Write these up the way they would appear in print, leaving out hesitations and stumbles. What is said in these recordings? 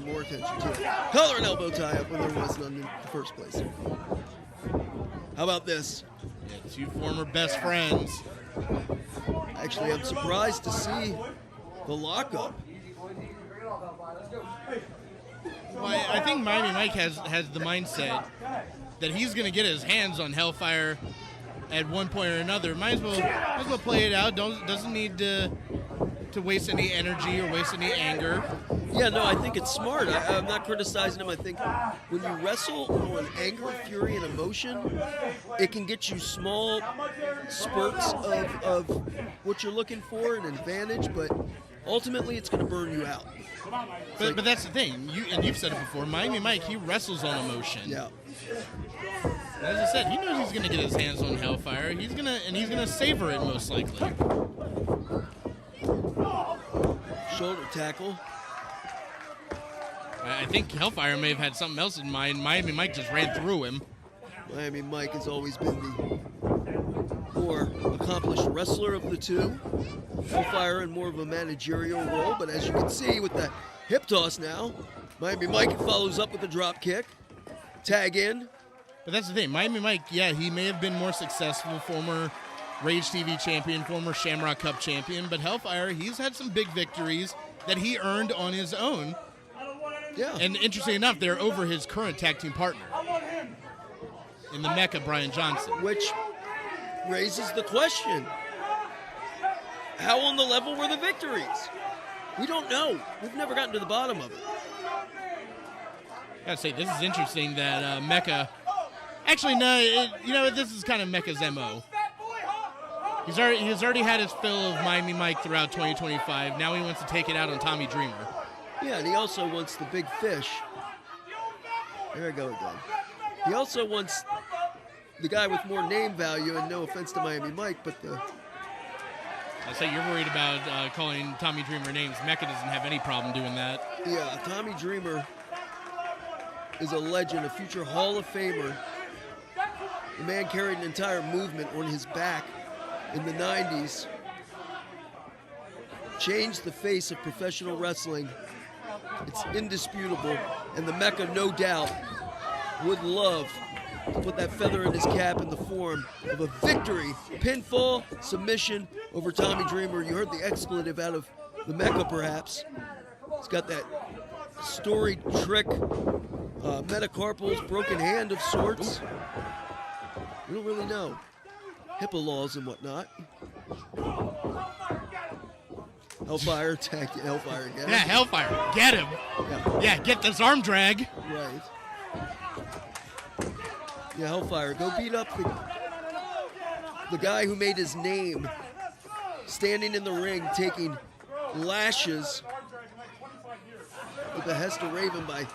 more attention to it. Collar and elbow tie-up when there was none in the first place. How about this? Yeah, two former best friends. Actually, I'm surprised to see the lockup. Well, I think Miami Mike has the mindset that he's going to get his hands on Hellfire at one point or another. Might as well play it out. Doesn't need to waste any energy or waste any anger. Yeah, no, I think it's smart. I'm not criticizing him. I think when you wrestle on anger, fury, and emotion, it can get you small spurts of what you're looking for, an advantage, but ultimately it's going to burn you out. But that's the thing. You've said it before. Miami Mike, he wrestles on emotion. Yeah. As I said, he knows he's going to get his hands on Hellfire. He's gonna savor it most likely. Shoulder tackle. I think Hellfire may have had something else in mind. Miami Mike just ran through him. Miami Mike has always been the more accomplished wrestler of the two. Hellfire in more of a managerial role, but as you can see with the hip toss now, Miami Mike follows up with a drop kick. Tag in. But that's the thing. Miami Mike, yeah, he may have been more successful, former Rage TV champion, former Shamrock Cup champion, but Hellfire, he's had some big victories that he earned on his own. Yeah. And interesting enough, they're over his current tag team partner in the Mecca, Brian Johnson. Which raises the question, how on the level were the victories? We don't know. We've never gotten to the bottom of it. I gotta say, this is interesting that Mecca... Actually, no, this is kind of Mecca's MO. He's already had his fill of Miami Mike throughout 2025. Now he wants to take it out on Tommy Dreamer. Yeah, and he also wants the big fish. There I go again. He also wants the guy with more name value, and no offense to Miami Mike, but the... I say you're worried about calling Tommy Dreamer names. Mecca doesn't have any problem doing that. Yeah, Tommy Dreamer is a legend, a future Hall of Famer. The man carried an entire movement on his back in the 90s. Changed the face of professional wrestling. It's indisputable, and the Mecca, no doubt, would love to put that feather in his cap in the form of a victory, pinfall, submission over Tommy Dreamer. You heard the expletive out of the Mecca, perhaps. He's got that storied trick, metacarpal's broken hand of sorts. We don't really know. HIPAA laws and whatnot. Hellfire attack Hellfire again. Yeah, Hellfire, get him. Yeah, get this arm drag. Right. Yeah, Hellfire, go beat up the guy who made his name, standing in the ring, taking lashes with the Hester Raven by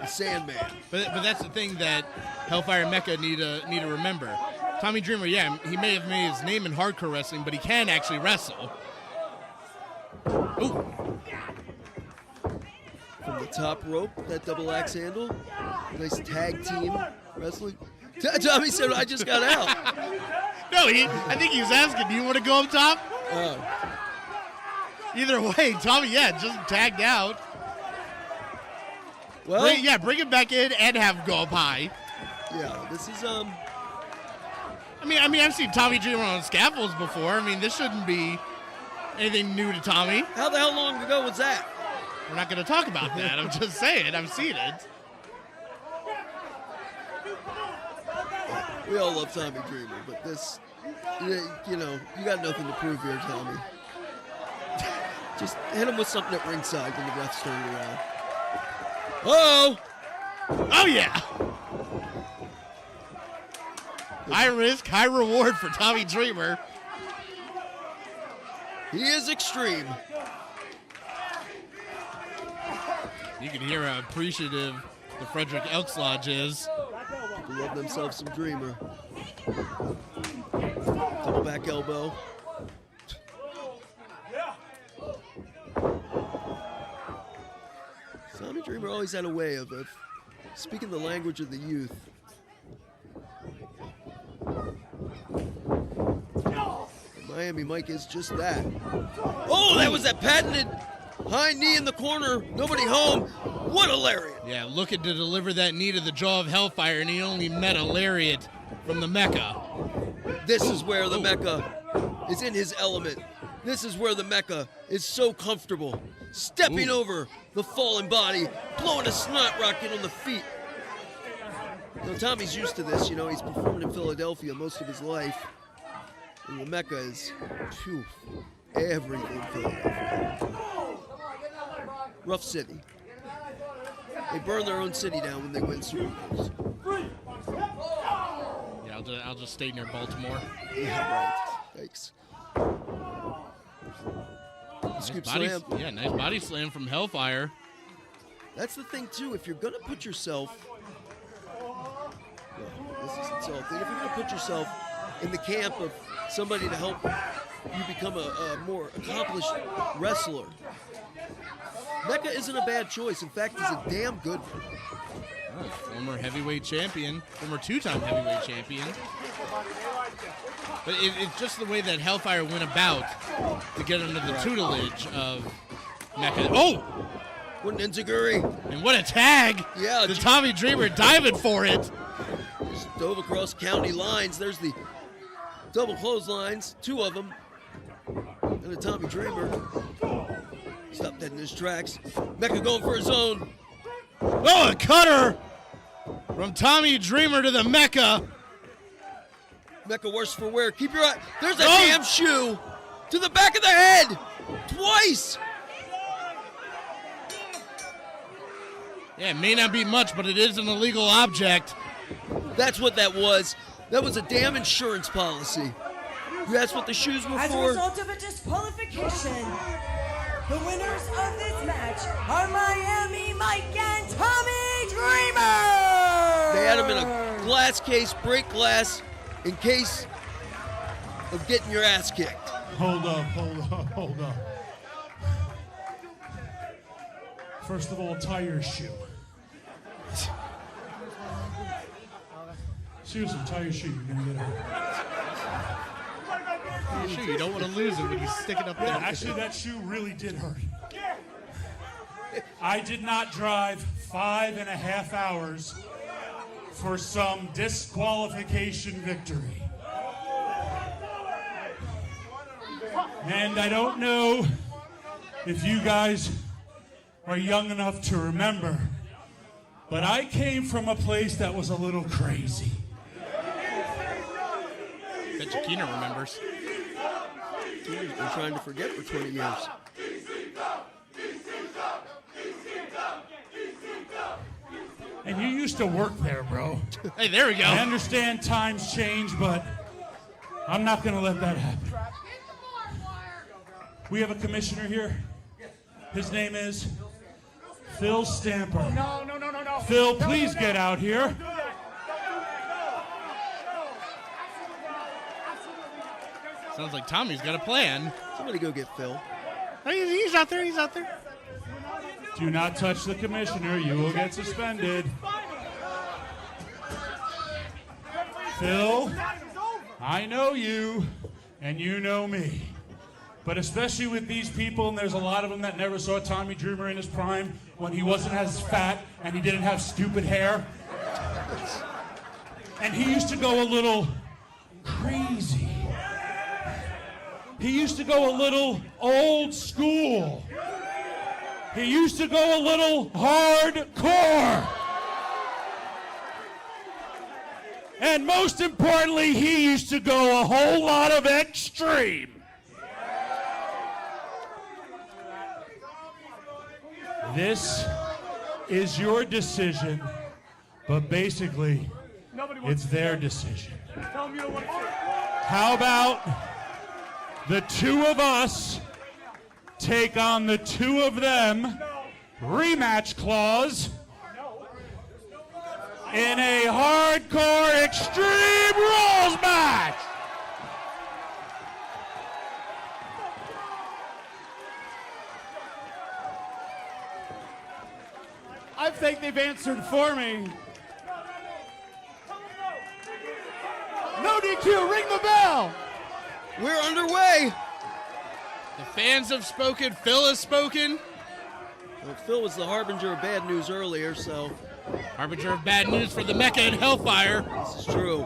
the Sandman. But that's the thing that Hellfire and Mecca need to remember. Tommy Dreamer, yeah, he may have made his name in hardcore wrestling, but he can actually wrestle. Ooh. From the top rope, that double axe handle. Nice tag team wrestling. Tommy said, I just got out. No, I think he was asking, do you want to go up top? Oh. Either way, Tommy, yeah, just tagged out. Well, bring him back in and have him go up high. Yeah, this is I mean, I've seen Tommy Dreamer on scaffolds before. I mean, this shouldn't be anything new to Tommy. How the hell long ago was that? We're not going to talk about that. I'm just saying. I've seen it. We all love Tommy Dreamer, but this, you got nothing to prove here, Tommy. Just hit him with something at ringside when the ref's turned around. Oh, yeah. High risk, high reward for Tommy Dreamer. He is extreme. You can hear how appreciative the Frederick Elks Lodge is. People love themselves some Dreamer. Double back elbow. Tommy Dreamer always had a way of speaking the language of the youth. Miami Mike is just that. Oh, that was that patented high knee in the corner. Nobody home. What a lariat! Yeah, looking to deliver that knee to the jaw of Hellfire, and he only met a lariat from the Mecca. This is where the Mecca is in his element. This is where the Mecca is so comfortable. Stepping over the fallen body, blowing a snot rocket on the feet. You know, Tommy's used to this. You know, he's performed in Philadelphia most of his life. And the Mecca is, phew, everything Philadelphia. Rough city. They burn their own city down when they win Super Bowls. Yeah, I'll just stay near Baltimore. Yeah, right. Thanks. Scoop slam. Yeah, nice body slam from Hellfire. That's the thing, too. If you're going to put yourself... Well, this is insulting. If you're going to put yourself in the camp of somebody to help you become a more accomplished wrestler, Mecca isn't a bad choice. In fact, he's a damn good one. Former heavyweight champion, former two-time heavyweight champion. But it's just the way that Hellfire went about to get under the tutelage of Mecca. Oh! What an enziguri. And what a tag! Yeah. The Tommy Dreamer diving for it. Just dove across county lines. There's the double clotheslines, two of them. And a Tommy Dreamer. Stopped dead in his tracks. Mecca going for his own. Oh, a cutter from Tommy Dreamer to the Mecca. Mecca worse for wear. Keep your eye. There's a damn shoe to the back of the head. Twice. Yeah, it may not be much, but it is an illegal object. That's what that was. That was a damn insurance policy. That's what the shoes were As for. a result of a disqualification, the winners of this match are Miami Mike and Tommy Dreamer! They had him in a glass case, break glass, in case of getting your ass kicked. Hold up. First of all, tie your shoe. Seriously, tie your shoe. You're going to get hurt. Sure, you don't want to lose it when you stick it up there. Yeah, actually, that shoe really did hurt. I did not drive 5.5 hours for some disqualification victory. And I don't know if you guys are young enough to remember, but I came from a place that was a little crazy. Bet you Keener remembers. Keener's been trying to forget for 20 years. And you used to work there, bro. Hey, there we go. I understand times change, but I'm not going to let that happen. We have a commissioner here. His name is Phil Stamper. No. Phil, please get out here. Sounds like Tommy's got a plan. Somebody go get Phil. He's out there. Do not touch the commissioner. You will get suspended. Phil, I know you, and you know me. But especially with these people, and there's a lot of them that never saw Tommy Dreamer in his prime when he wasn't as fat and he didn't have stupid hair. And he used to go a little crazy. He used to go a little old school. He used to go a little hardcore. And most importantly, he used to go a whole lot of extreme. This is your decision, but basically, it's their decision. How about the two of us take on the two of them, rematch clause, in a hardcore extreme rules match? I think they've answered for me. No DQ, ring the bell. We're underway. The fans have spoken. Phil has spoken. Well, Phil was the harbinger of bad news earlier, so Harbinger of bad news for the Mecca and Hellfire. this is true.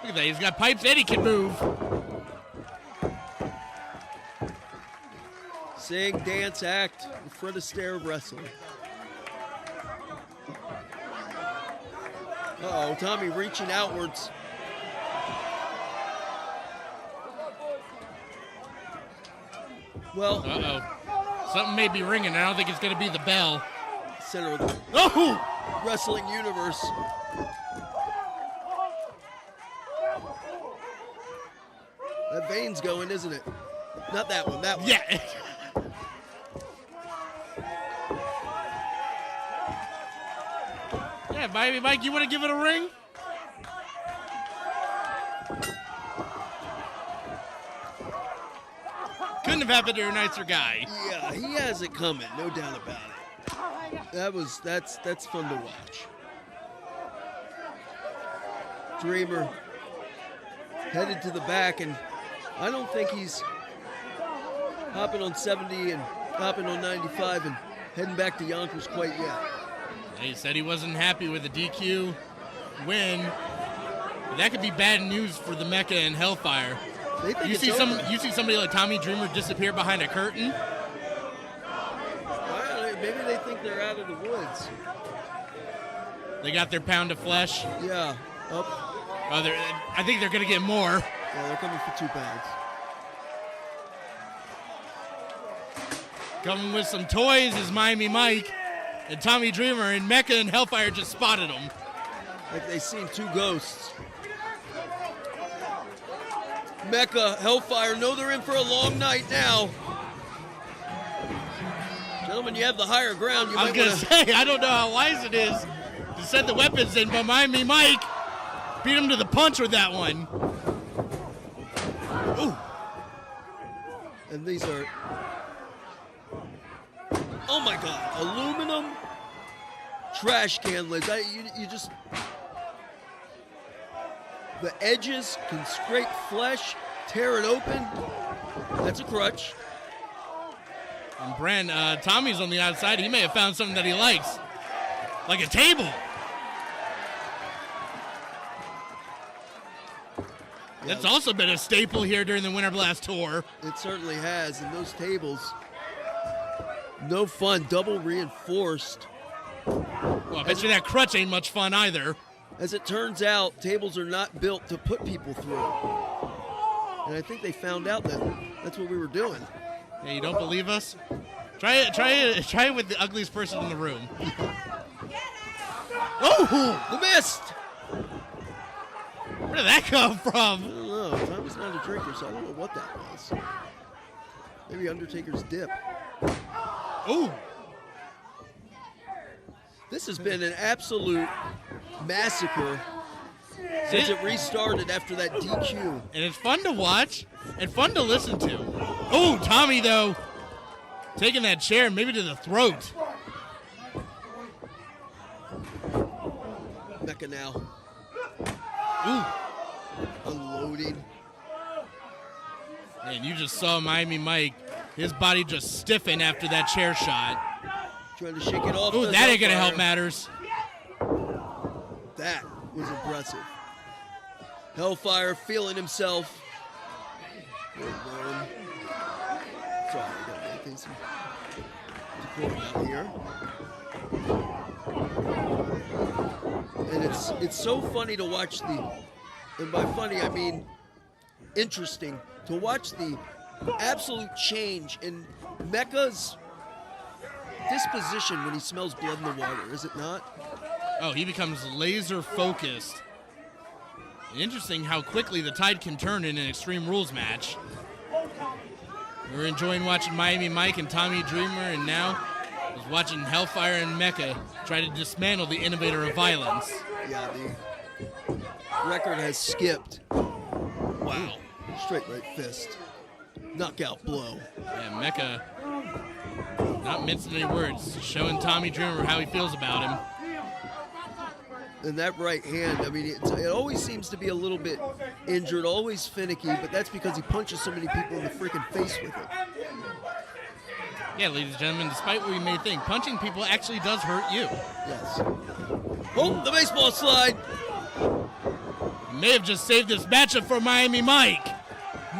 Look at that, he's got pipes and he can move. Sing, dance, act in front of stare of wrestling. Uh-oh, Tommy reaching outwards. Well, Uh-oh. Something may be ringing. I don't think it's going to be the bell. center of the Oh! wrestling universe. That vein's going, isn't it? Not that one, that one. Yeah. Yeah, Miami Mike, you want to give it a ring? Couldn't have happened to a nicer guy. Yeah, he has it coming, no doubt about it. That's fun to watch. Dreamer headed to the back, and I don't think he's hopping on 70 and hopping on 95 and heading back to Yonkers quite yet. He said he wasn't happy with the DQ win. That could be bad news for the Mecca and Hellfire. They think You it's see over. you see somebody like Tommy Dreamer disappear behind a curtain. Well, maybe they think they're out of the woods. They got their pound of flesh. Yeah. Up. Oh, I think they're gonna get more. Yeah, they're coming for 2 pounds. Coming with some toys is Miami Mike, and Tommy Dreamer and Mecca and Hellfire just spotted him. Like they seen 2 ghosts. Mecca, Hellfire know they're in for a long night now. Gentlemen, you have the higher ground. You I was might gonna wanna- say, I don't know how wise it is to send the weapons in, but Miami Mike beat him to the punch with that one. Ooh. And these are, oh my God, aluminum trash can lids. You just, the edges can scrape flesh, tear it open. That's a crutch. And Brand, Tommy's on the outside. He may have found something that he likes, like a table. That's also been a staple here during the Winter Blast Tour. It certainly has, and those tables, no fun, double reinforced. Well, I bet you that crutch ain't much fun either. As it turns out, tables are not built to put people through. And I think they found out that that's what we were doing. Yeah, you don't believe us? Try it with the ugliest person in the room. Oh, the mist! Where did that come I from? don't know. Tommy's not a drinker, so I don't know what that was. Maybe Undertaker's dip. Ooh. This has been an absolute massacre since it restarted after that DQ. And it's fun to watch and fun to listen to. Oh, Tommy, though, taking that chair maybe to the throat. Mecca now. Ooh. Unloading. And you just saw Miami Mike, his body just stiffen after that chair shot. Trying to shake it off. Ooh, the that ain't going to help Hellfire. matters. That was impressive. Hellfire feeling himself. Sorry, I got to make things decorum out here. And it's so funny to watch and by funny I mean interesting, to watch the absolute change in Mecca's disposition when he smells blood in the water, is it not? Oh, he becomes laser focused. Interesting how quickly the tide can turn in an Extreme Rules match. We're enjoying watching Miami Mike and Tommy Dreamer, and now is watching Hellfire and Mecca try to dismantle the innovator of violence. Yeah, the record has skipped. Wow. Straight right fist. Knockout blow. Yeah, Mecca, not mincing any words, showing Tommy Dreamer how he feels about him. And that right hand, I mean, it always seems to be a little bit injured, always finicky, but that's because he punches so many people in the freaking face with it. Yeah, ladies and gentlemen, despite what you may think, punching people actually does hurt you. Yes. Oh, the baseball slide. You may have just saved this matchup for Miami Mike.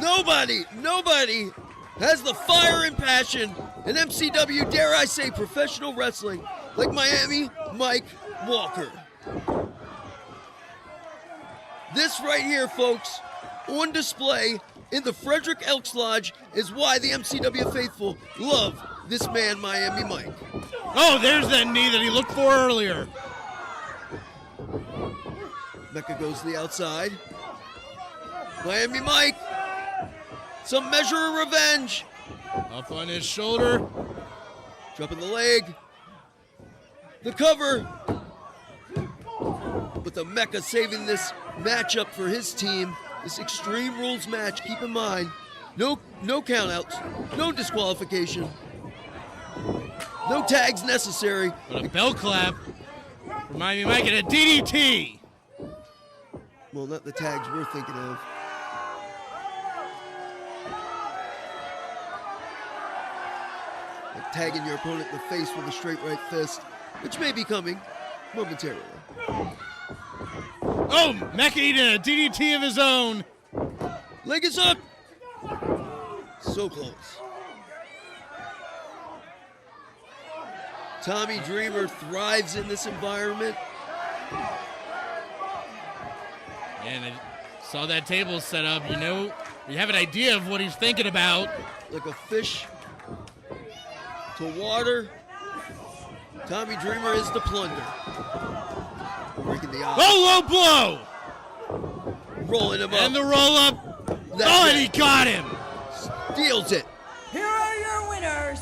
Nobody has the fire and passion in MCW, dare I say, professional wrestling, like Miami Mike Walker. This right here, folks, on display in the Frederick Elks Lodge is why the MCW faithful love this man, Miami Mike. Oh, there's that knee that he looked for earlier. Mecca goes to the outside. Miami Mike, some measure of revenge. Up on his shoulder. Dropping the leg. The cover. But the Mecca saving this matchup for his team. This Extreme Rules match, keep in mind, no countouts, no disqualification, no tags necessary. But a bell clap for Miami Mike and a DDT. Well, not the tags we're thinking of. Like tagging your opponent in the face with a straight right fist, which may be coming momentarily. Oh, Mecca eating a DDT of his own. Leg is up. So close. Tommy Dreamer thrives in this environment. And I saw that table set up. You know, you have an idea of what he's thinking about. Like a fish to water. Tommy Dreamer is the plunder. Breaking the eye. Oh, low blow! Rolling him up. And the roll up. That's Oh, it. and he got him. Steals it. Here are your winners